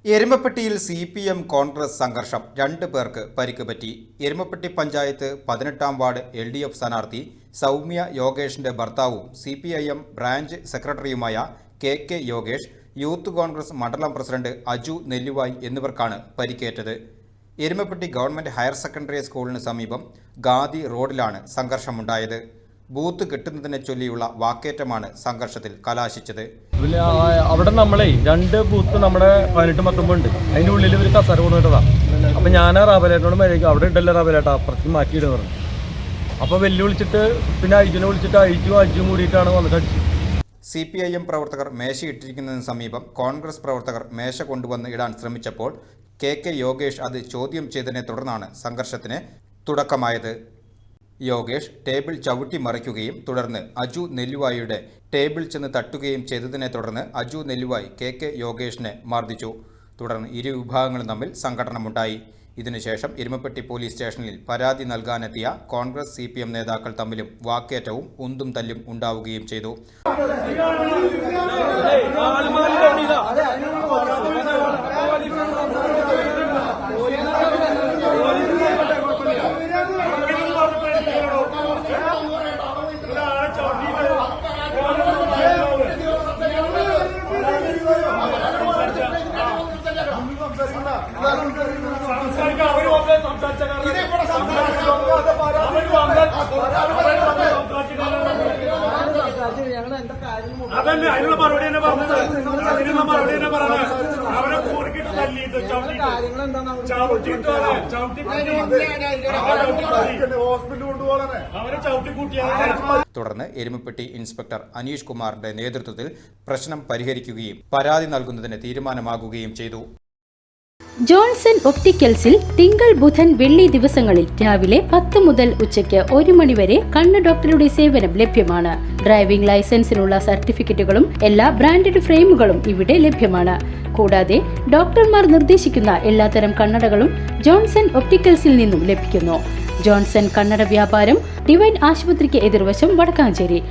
എരുമപ്പെട്ടിയിൽ CPM Congress സംഘർഷം 2 പേർക്ക് പരിക്ക് പറ്റി. എരുമപ്പെട്ടി പഞ്ചായത്ത് 18-ാം വാർഡ് LDF സ്ഥാനാർത്ഥി സൗമ്യ യോഗേഷിന്റെ ഭർത്താവും CPIM ബ്രാഞ്ച് സെക്രട്ടറിയുമായ KK യോഗേഷ്, യൂത്ത് കോൺഗ്രസ് മണ്ഡലം പ്രസിഡന്റ് അജു നെല്ലുവായി എന്നിവർക്കാണ് പരിക്കേറ്റത്. എരുമപ്പെട്ടി ഗവൺമെന്റ് ഹയർ സെക്കൻഡറി സ്കൂളിന് സമീപം ഗാദി റോഡിലാണ് സംഘർഷമുണ്ടായത്. ബൂത്ത് കിട്ടുന്നതിനെ ചൊല്ലിയുള്ള വാക്കേറ്റമാണ് സംഘർഷത്തിൽ കലാശിച്ചത്. അവിടെ നമ്മളെ 2 ബൂത്ത് നമ്മുടെ 18-19 ഉണ്ട്. അതിൻ്റെ ഉള്ളിൽ ഒരു കസര കൊണ്ടുപോയിട്ടതാണ്. അപ്പം ഞാൻ റാബലേട്ടനോട് മര്യാദയ്ക്ക് അവിടെ ഉണ്ടല്ലോ റാബലേട്ട അപ്പുറത്തേക്ക് മാറ്റിയിടുന്നു പറഞ്ഞു. അപ്പോൾ വെല്ലുവിളിച്ചിട്ട് പിന്നെ അയ്ജുനെ വിളിച്ചിട്ട് അയ്ജും കൂടിയിട്ടാണ് വന്നിട്ട് അടിച്ചത്. CPIM പ്രവർത്തകർ മേശയിട്ടിരിക്കുന്നതിന് സമീപം കോൺഗ്രസ് പ്രവർത്തകർ മേശ കൊണ്ടുവന്ന് ഇടാൻ ശ്രമിച്ചപ്പോൾ KK യോഗേഷ് അത് ചോദ്യം ചെയ്തതിനെ തുടർന്നാണ് സംഘർഷത്തിന് തുടക്കമായത്. യോഗേഷ് ടേബിൾ ചവിട്ടി മറിക്കുകയും തുടർന്ന് അജു നെല്ലുവായിയുടെ ടേബിൾ ചെന്ന് തട്ടുകയും ചെയ്തതിനെ തുടർന്ന് അജു നെല്ലുവായി KK യോഗേഷിനെ മർദ്ദിച്ചു. തുടർന്ന് ഇരു വിഭാഗങ്ങളും തമ്മിൽ സംഘട്ടനമുണ്ടായി. ഇതിനുശേഷം എരുമപ്പെട്ടി പോലീസ് സ്റ്റേഷനിൽ പരാതി നൽകാനെത്തിയ കോൺഗ്രസ് CPM നേതാക്കൾ തമ്മിലും വാക്കേറ്റവും ഉന്തും തല്ലും ഉണ്ടാവുകയും ചെയ്തു. അതന്നെ അതിനുള്ള മറുപടി തന്നെ പറഞ്ഞത്. അതിനുള്ള മറുപടി തന്നെ പറഞ്ഞത്. അവരെ കൂടിക്കിട്ട് തല്ലിയിട്ട് അവരെ ചവിട്ടിക്കൂട്ടിയാണ്. തുടർന്ന് എരുമപ്പെട്ടി ഇൻസ്പെക്ടർ അനീഷ് കുമാറിന്റെ നേതൃത്വത്തിൽ പ്രശ്നം പരിഹരിക്കുകയും പരാതി നൽകുന്നതിന് തീരുമാനമാകുകയും ചെയ്തു. ജോൺസൺ ഒപ്റ്റിക്കൽസിൽ തിങ്കൾ, ബുധൻ, വെള്ളി ദിവസങ്ങളിൽ രാവിലെ 10 മുതൽ ഉച്ചയ്ക്ക് 1 മണി വരെ കണ്ണ് ഡോക്ടറുടെ സേവനം ലഭ്യമാണ്. ഡ്രൈവിംഗ് ലൈസൻസിനുള്ള സർട്ടിഫിക്കറ്റുകളും എല്ലാ ബ്രാൻഡഡ് ഫ്രെയിമുകളും ഇവിടെ ലഭ്യമാണ്. കൂടാതെ ഡോക്ടർമാർ നിർദ്ദേശിക്കുന്ന എല്ലാത്തരം കണ്ണടകളും ജോൺസൺ ഒപ്റ്റിക്കൽസിൽ നിന്നും ലഭിക്കുന്നു. ജോൺസൺ കണ്ണട വ്യാപാരം ഡിവൈൻ ആശുപത്രിക്ക് എതിർവശം, വടക്കാഞ്ചേരി.